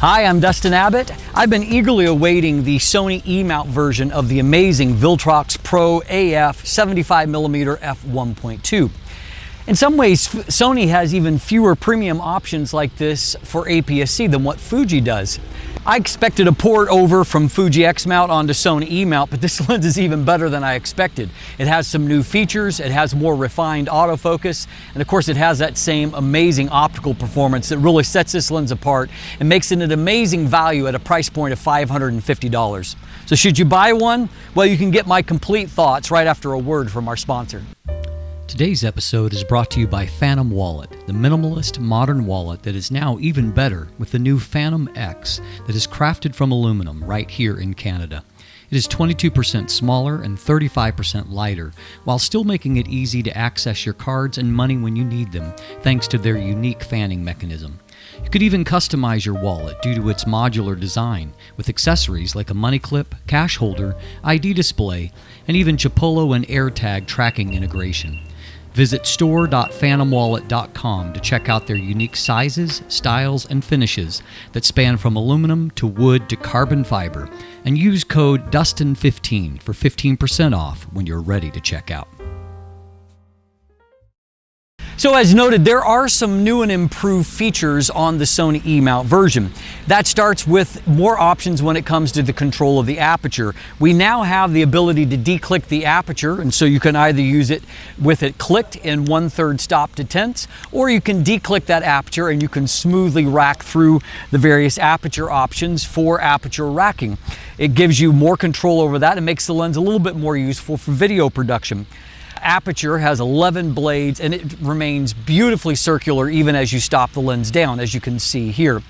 Hi, I'm Dustin Abbott. I've been eagerly awaiting the Sony E-mount version of the amazing Viltrox Pro AF 75mm F1.2. In some ways, Sony has even fewer premium options like this for APS-C than what Fuji does. I expected a port over from Fuji X-mount onto Sony E-mount, but this lens is even better than I expected. It has some new features, it has more refined autofocus, and of course it has that same amazing optical performance that really sets this lens apart and makes it an amazing value at a price point of $550. So should you buy one? Well, you can get my complete thoughts right after a word from our sponsor. Today's episode is brought to you by Fantom Wallet, the minimalist modern wallet that is now even better with the new Fantom X that is crafted from aluminum right here in Canada. It is 22% smaller and 35% lighter, while still making it easy to access your cards and money when you need them, thanks to their unique fanning mechanism. You could even customize your wallet due to its modular design, with accessories like a money clip, cash holder, ID display, and even Chipolo and AirTag tracking integration. Visit store.fantomwallet.com to check out their unique sizes, styles, and finishes that span from aluminum to wood to carbon fiber, and use code DUSTIN15 for 15% off when you're ready to check out. So as noted, there are some new and improved features on the Sony E-mount version. That starts with more options when it comes to the control of the aperture. We now have the ability to declick the aperture, and so you can either use it with it clicked in 1/3 stop to tenths, or you can declick that aperture and you can smoothly rack through the various aperture options for aperture racking. It gives you more control over that and makes the lens a little bit more useful for video production. Aperture has 11 blades and it remains beautifully circular even as you stop the lens down, as you can see here.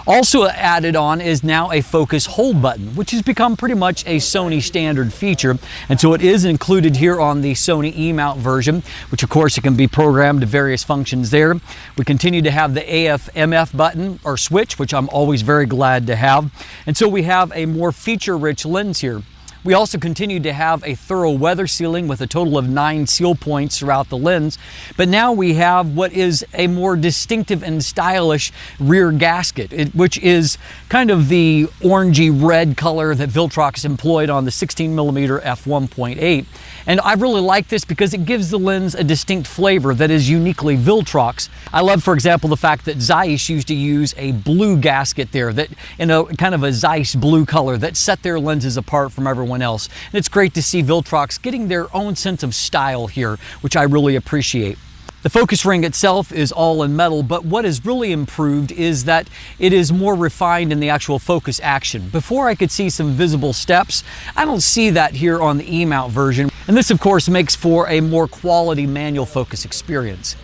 Also added on is now a focus hold button, which has become pretty much a Sony standard feature, and so it is included here on the Sony E-mount version, which of course it can be programmed to various functions there. We continue to have the AF/MF button or switch, which I'm always very glad to have, and so we have a more feature-rich lens here. We also continue to have a thorough weather sealing with a total of 9 seal points throughout the lens, but now we have what is a more distinctive and stylish rear gasket, which is kind of the orangey red color that Viltrox employed on the 16mm F1.8. And I really like this because it gives the lens a distinct flavor that is uniquely Viltrox. I love, for example, the fact that Zeiss used to use a blue gasket there, that in a kind of a Zeiss blue color that set their lenses apart from everyone else. And it's great to see Viltrox getting their own sense of style here, which I really appreciate. The focus ring itself is all in metal, but what is really improved is that it is more refined in the actual focus action. Before I could see some visible steps, I don't see that here on the E-mount version. And this of course makes for a more quality manual focus experience.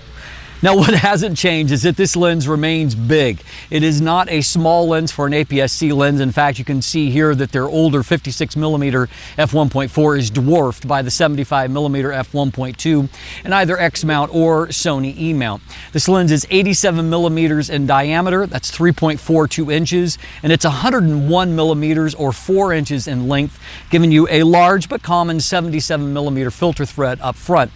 Now what hasn't changed is that this lens remains big. It is not a small lens for an APS-C lens. In fact, you can see here that their older 56mm F1.4 is dwarfed by the 75mm F1.2 in either X-mount or Sony E-mount. This lens is 87mm in diameter, that's 3.42 inches, and it's 101mm or 4 inches in length, giving you a large but common 77mm filter thread up front.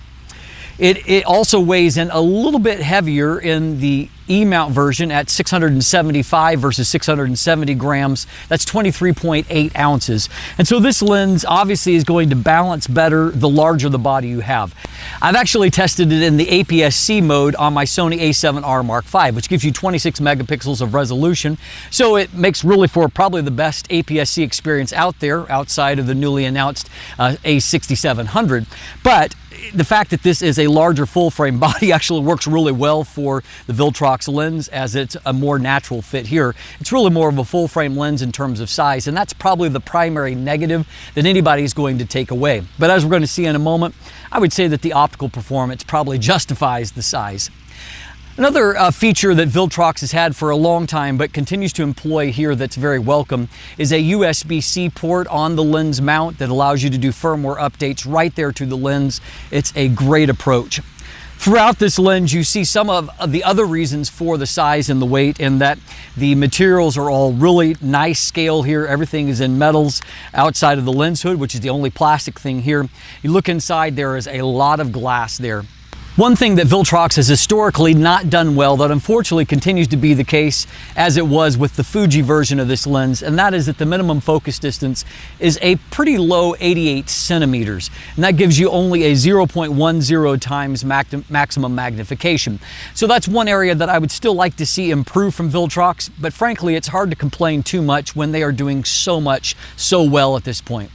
It also weighs in a little bit heavier in the E-mount version at 675 versus 670 grams. That's 23.8 ounces. And so this lens obviously is going to balance better the larger the body you have. I've actually tested it in the APS-C mode on my Sony A7R Mark V, which gives you 26 megapixels of resolution. So it makes really for probably the best APS-C experience out there outside of the newly announced A6700. But the fact that this is a larger full frame body actually works really well for the Viltrox lens, as it's a more natural fit here. It's really more of a full frame lens in terms of size, and that's probably the primary negative that anybody's going to take away. But as we're going to see in a moment, I would say that the optical performance probably justifies the size. Another feature that Viltrox has had for a long time but continues to employ here that's very welcome is a USB-C port on the lens mount that allows you to do firmware updates right there to the lens. It's a great approach. Throughout this lens, you see some of the other reasons for the size and the weight, in that the materials are all really nice scale here. Everything is in metals outside of the lens hood, which is the only plastic thing here. You look inside, there is a lot of glass there. One thing that Viltrox has historically not done well, that unfortunately continues to be the case as it was with the Fuji version of this lens, and that is that the minimum focus distance is a pretty low 88 centimeters, and that gives you only a 0.10 times maximum magnification. So that's one area that I would still like to see improve from Viltrox, but frankly it's hard to complain too much when they are doing so well at this point.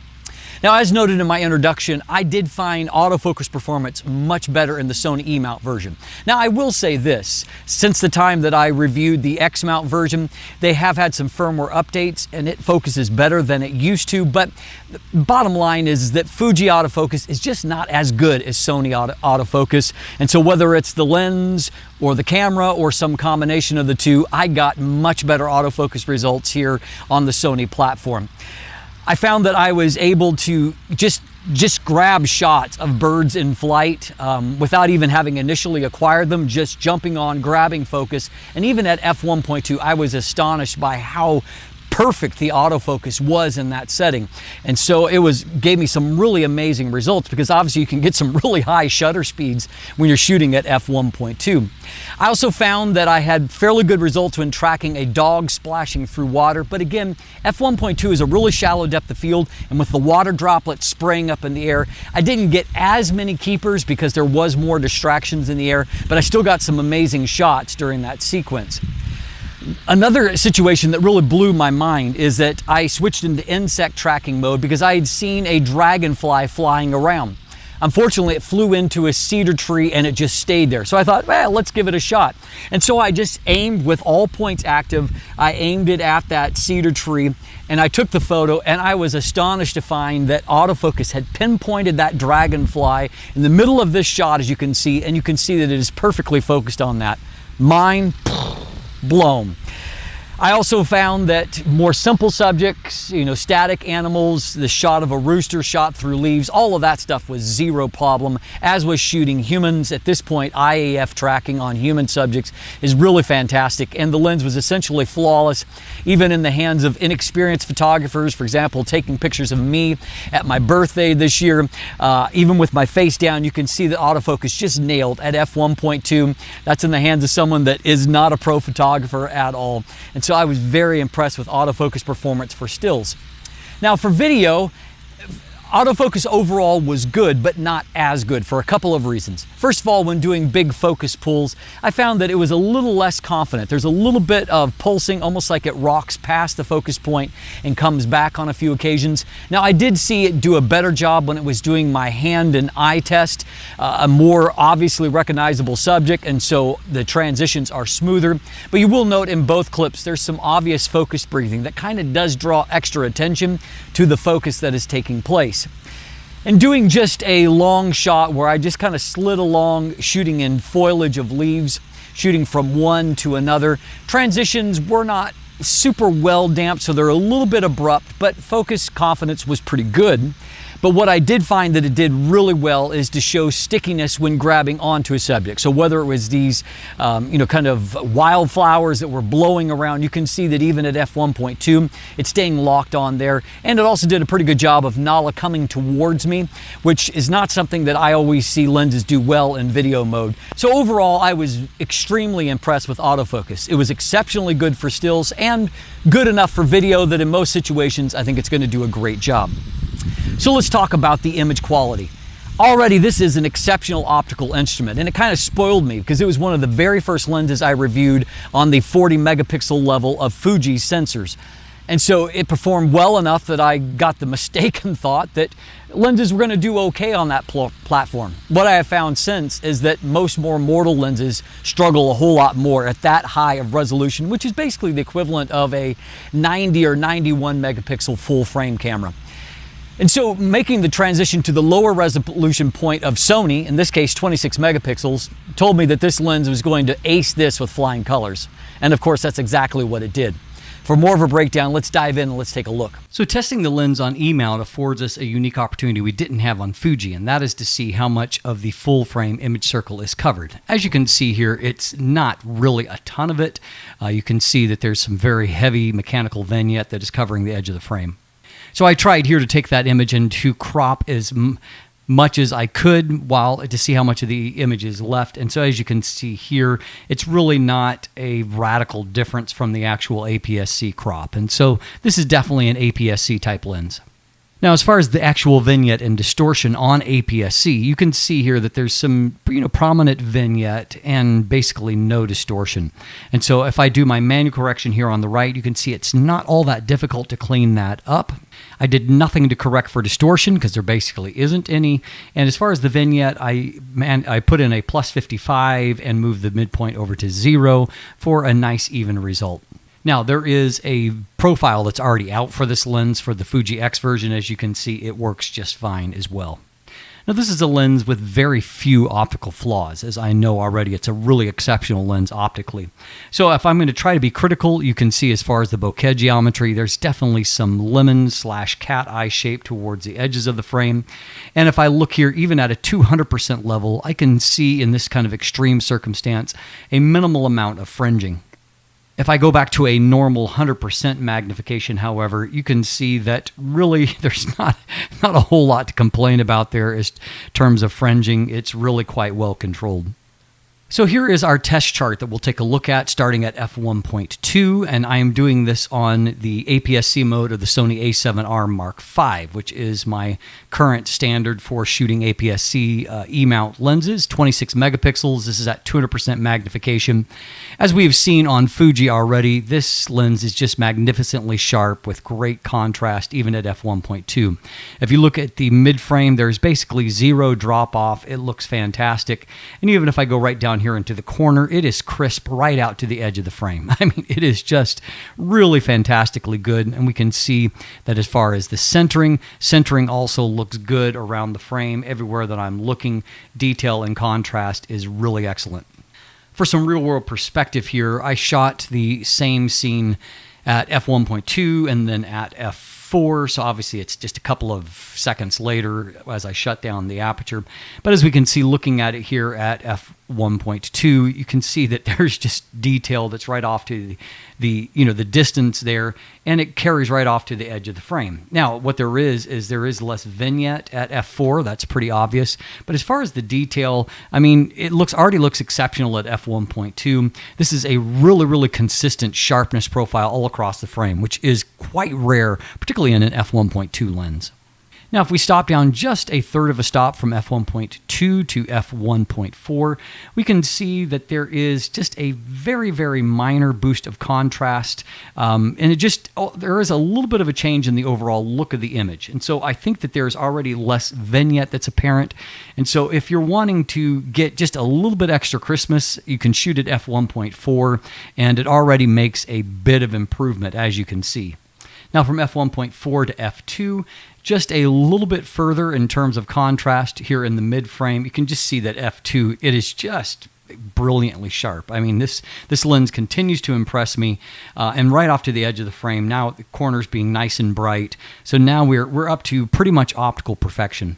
Now, as noted in my introduction, I did find autofocus performance much better in the Sony E-mount version. Now, I will say this, since the time that I reviewed the X-mount version, they have had some firmware updates and it focuses better than it used to, but the bottom line is that Fuji autofocus is just not as good as Sony autofocus, and so whether it's the lens or the camera or some combination of the two, I got much better autofocus results here on the Sony platform. I found that I was able to just grab shots of birds in flight without even having initially acquired them, just jumping on, grabbing focus. And even at f1.2, I was astonished by how perfect the autofocus was in that setting. And so it gave me some really amazing results, because obviously you can get some really high shutter speeds when you're shooting at f1.2. I also found that I had fairly good results when tracking a dog splashing through water, but again, f1.2 is a really shallow depth of field, and with the water droplets spraying up in the air, I didn't get as many keepers because there was more distractions in the air, but I still got some amazing shots during that sequence. Another situation that really blew my mind is that I switched into insect tracking mode because I had seen a dragonfly flying around. Unfortunately, it flew into a cedar tree and it just stayed there. So I thought, well, let's give it a shot. And so I just aimed with all points active. I aimed it at that cedar tree and I took the photo, and I was astonished to find that autofocus had pinpointed that dragonfly in the middle of this shot, as you can see, and you can see that it is perfectly focused on that. Mind blown. I also found that more simple subjects, static animals, the shot of a rooster shot through leaves, all of that stuff was zero problem, as was shooting humans. At this point, IAF tracking on human subjects is really fantastic, and the lens was essentially flawless, even in the hands of inexperienced photographers. For example, taking pictures of me at my birthday this year, even with my face down, you can see that autofocus just nailed at f1.2. That's in the hands of someone that is not a pro photographer at all. And so I was very impressed with autofocus performance for stills. Now for video, autofocus overall was good, but not as good for a couple of reasons. First of all, when doing big focus pulls, I found that it was a little less confident. There's a little bit of pulsing, almost like it rocks past the focus point and comes back on a few occasions. Now, I did see it do a better job when it was doing my hand and eye test, a more obviously recognizable subject, and so the transitions are smoother. But you will note in both clips, there's some obvious focus breathing that kind of does draw extra attention to the focus that is taking place. And doing just a long shot where I just kind of slid along, shooting in foliage of leaves, shooting from one to another, transitions were not super well damped, so they're a little bit abrupt, but focus confidence was pretty good. But what I did find that it did really well is to show stickiness when grabbing onto a subject. So whether it was these, kind of wildflowers that were blowing around, you can see that even at f1.2, it's staying locked on there. And it also did a pretty good job of Nala coming towards me, which is not something that I always see lenses do well in video mode. So overall, I was extremely impressed with autofocus. It was exceptionally good for stills and good enough for video that in most situations, I think it's going to do a great job. So let's talk about the image quality. Already, this is an exceptional optical instrument, and it kind of spoiled me because it was one of the very first lenses I reviewed on the 40 megapixel level of Fuji's sensors. And so it performed well enough that I got the mistaken thought that lenses were going to do okay on that platform. What I have found since is that most more mortal lenses struggle a whole lot more at that high of resolution, which is basically the equivalent of a 90 or 91 megapixel full frame camera. And so making the transition to the lower resolution point of Sony, in this case 26 megapixels, told me that this lens was going to ace this with flying colors. And of course, that's exactly what it did. For more of a breakdown, let's dive in and let's take a look. So testing the lens on E-mount affords us a unique opportunity we didn't have on Fuji, and that is to see how much of the full frame image circle is covered. As you can see here, it's not really a ton of it. You can see that there's some very heavy mechanical vignette that is covering the edge of the frame. So I tried here to take that image and to crop as much as I could to see how much of the image is left. And so as you can see here, it's really not a radical difference from the actual APS-C crop. And so this is definitely an APS-C type lens. Now, as far as the actual vignette and distortion on APS-C, you can see here that there's some prominent vignette and basically no distortion. And so if I do my manual correction here on the right, you can see it's not all that difficult to clean that up. I did nothing to correct for distortion because there basically isn't any. And as far as the vignette, I put in a plus 55 and moved the midpoint over to 0 for a nice even result. Now, there is a profile that's already out for this lens for the Fuji X version. As you can see, it works just fine as well. Now, this is a lens with very few optical flaws. As I know already, it's a really exceptional lens optically. So if I'm going to try to be critical, you can see as far as the bokeh geometry, there's definitely some lemon/cat eye shape towards the edges of the frame. And if I look here, even at a 200% level, I can see in this kind of extreme circumstance a minimal amount of fringing. If I go back to a normal 100% magnification, however, you can see that really there's not a whole lot to complain about there in terms of fringing. It's really quite well controlled. So here is our test chart that we'll take a look at starting at f1.2, and I am doing this on the APS-C mode of the Sony a7R Mark V, which is my current standard for shooting APS-C E-mount lenses, 26 megapixels. This is at 200% magnification. As we have seen on Fuji already, this lens is just magnificently sharp with great contrast even at f1.2. If you look at the mid-frame, there's basically zero drop-off. It looks fantastic. And even if I go right down here into the corner, it is crisp right out to the edge of the frame. I mean, it is just really fantastically good, and we can see that as far as the centering also looks good around the frame. Everywhere that I'm looking, detail and contrast is really excellent. For some real-world perspective here, I shot the same scene at f1.2 and then at f4, so obviously it's just a couple of seconds later as I shut down the aperture. But as we can see looking at it here at f1.2, you can see that there's just detail that's right off to the distance there, and it carries right off to the edge of the frame. Now, what there is less vignette at f4. That's pretty obvious. But as far as the detail, I mean, it already looks exceptional at f1.2. This is a really, really consistent sharpness profile all across the frame, which is quite rare, particularly in an f1.2 lens. Now, if we stop down just a third of a stop from f1.2 to f1.4, we can see that there is just a very, very minor boost of contrast, and there is a little bit of a change in the overall look of the image. And so I think that there's already less vignette that's apparent. And so if you're wanting to get just a little bit extra crispness, you can shoot at f1.4, and it already makes a bit of improvement, as you can see. Now, from f1.4 to f2, just a little bit further in terms of contrast here in the mid frame, you can just see that f2, it is just brilliantly sharp. I mean, this lens continues to impress me, and right off to the edge of the frame, now the corners being nice and bright. So now we're up to pretty much optical perfection.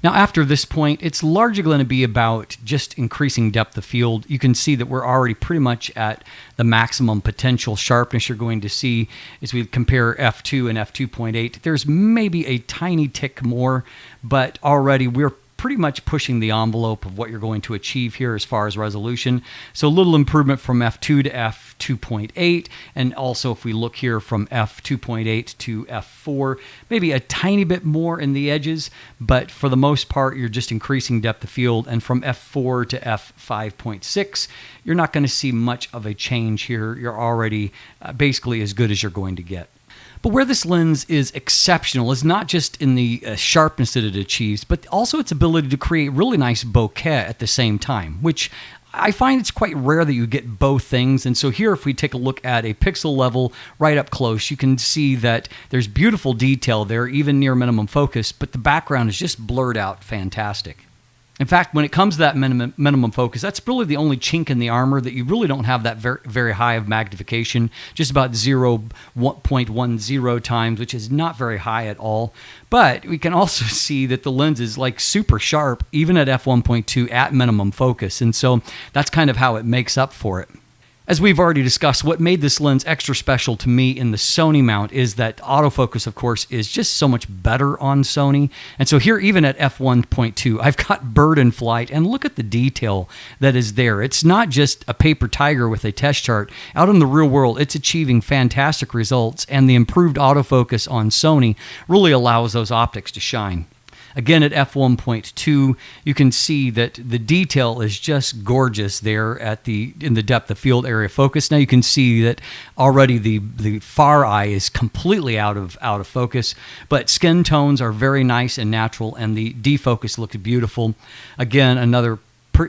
Now, after this point, it's largely going to be about just increasing depth of field. You can see that we're already pretty much at the maximum potential sharpness you're going to see as we compare f2 and f2.8. There's maybe a tiny tick more, but already we're pretty much pushing the envelope of what you're going to achieve here as far as resolution. So a little improvement from f2 to f2.8, and also if we look here from f2.8 to f4, maybe a tiny bit more in the edges, but for the most part you're just increasing depth of field. And from f4 to f5.6, you're not going to see much of a change here. You're already basically as good as you're going to get. But where this lens is exceptional is not just in the sharpness that it achieves, but also its ability to create really nice bokeh at the same time, which I find it's quite rare that you get both things. And so here, if we take a look at a pixel level right up close, you can see that there's beautiful detail there, even near minimum focus, but the background is just blurred out fantastic. In fact, when it comes to that minimum focus, that's really the only chink in the armor that you really don't have that very, very high of magnification, just about 0.10 times, which is not very high at all. But we can also see that the lens is like super sharp, even at f1.2 at minimum focus. And so that's kind of how it makes up for it. As we've already discussed, what made this lens extra special to me in the Sony mount is that autofocus, of course, is just so much better on Sony. And so here, even at f1.2, I've got bird in flight, and look at the detail that is there. It's not just a paper tiger with a test chart. Out in the real world, it's achieving fantastic results, and the improved autofocus on Sony really allows those optics to shine. Again, at f1.2, you can see that the detail is just gorgeous there in the depth of field area focus. Now you can see that already the far eye is completely out of focus, but skin tones are very nice and natural, and the defocus looks beautiful. Again, another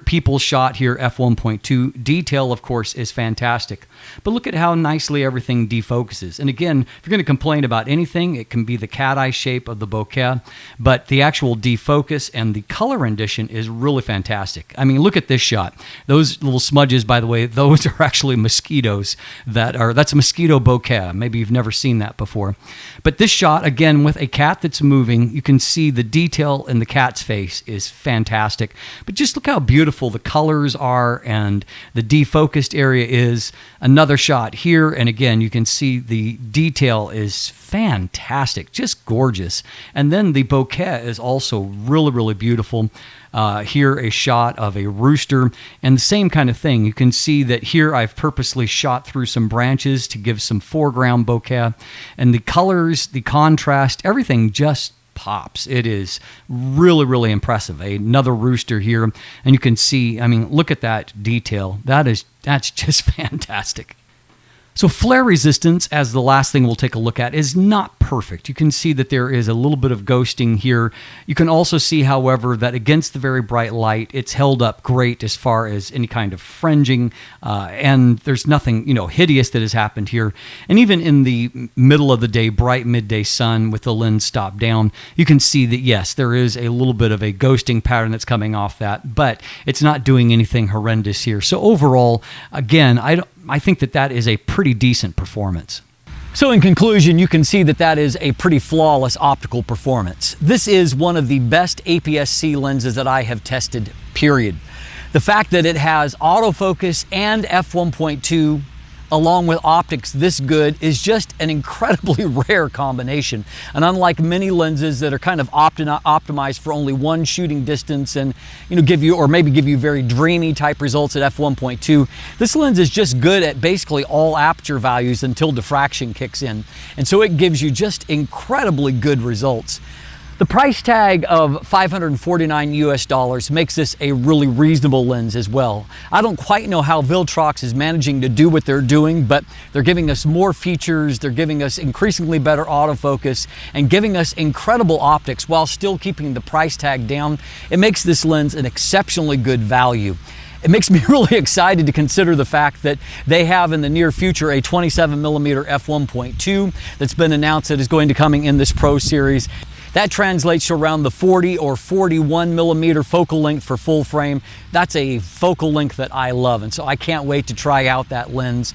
people shot here, f1.2. Detail, of course, is fantastic. But look at how nicely everything defocuses. And again, if you're going to complain about anything, it can be the cat eye shape of the bokeh, but the actual defocus and the color rendition is really fantastic. I mean, look at this shot. Those little smudges, by the way, those are actually mosquitoes that's a mosquito bokeh. Maybe you've never seen that before. But this shot, again, with a cat that's moving, you can see the detail in the cat's face is fantastic. But just look how beautiful the colors are and the defocused area is. Another shot here, and again, you can see the detail is fantastic, just gorgeous. And then the bokeh is also really, really beautiful. Here, a shot of a rooster, and the same kind of thing. You can see that here I've purposely shot through some branches to give some foreground bokeh, and the colors, the contrast, everything just pops. It is really, really impressive. Another rooster here, and you can see, I mean, look at that detail. That's just fantastic. So flare resistance, as the last thing we'll take a look at, is not perfect. You can see that there is a little bit of ghosting here. You can also see, however, that against the very bright light, it's held up great as far as any kind of fringing, and there's nothing, hideous that has happened here. And even in the middle of the day, bright midday sun with the lens stopped down, you can see that, yes, there is a little bit of a ghosting pattern that's coming off that, but it's not doing anything horrendous here. So overall, again, I think that is a pretty decent performance. So in conclusion, you can see that is a pretty flawless optical performance. This is one of the best APS-C lenses that I have tested, period. The fact that it has autofocus and f1.2 along with optics this good is just an incredibly rare combination. And unlike many lenses that are kind of optimized for only one shooting distance and give you very dreamy type results at f1.2, this lens is just good at basically all aperture values until diffraction kicks in. And so it gives you just incredibly good results. The price tag of $549 US makes this a really reasonable lens as well. I don't quite know how Viltrox is managing to do what they're doing, but they're giving us more features, they're giving us increasingly better autofocus, and giving us incredible optics while still keeping the price tag down. It makes this lens an exceptionally good value. It makes me really excited to consider the fact that they have in the near future a 75mm f1.2 that's been announced that is going to coming in this Pro series. That translates to around the 40 or 41 millimeter focal length for full frame. That's a focal length that I love, and so I can't wait to try out that lens.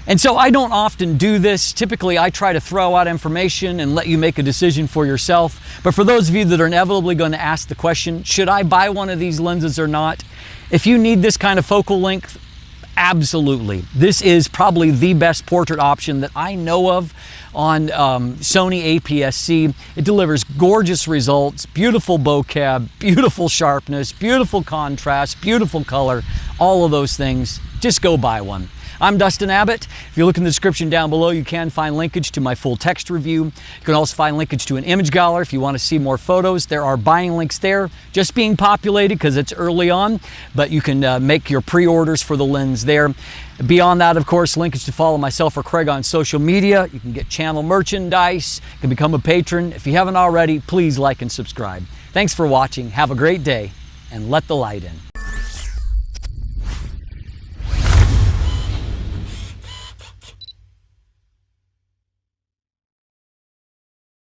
And so I don't often do this. Typically, I try to throw out information and let you make a decision for yourself. But for those of you that are inevitably going to ask the question, should I buy one of these lenses or not? If you need this kind of focal length, absolutely. This is probably the best portrait option that I know of on Sony APS-C. It delivers gorgeous results, beautiful bokeh, beautiful sharpness, beautiful contrast, beautiful color, all of those things. Just go buy one. I'm Dustin Abbott. If you look in the description down below, you can find linkage to my full text review. You can also find linkage to an image gallery if you want to see more photos. There are buying links there, just being populated because it's early on, but you can make your pre-orders for the lens there. Beyond that, of course, linkage to follow myself or Craig on social media. You can get channel merchandise, you can become a patron. If you haven't already, please like and subscribe. Thanks for watching. Have a great day, and let the light in.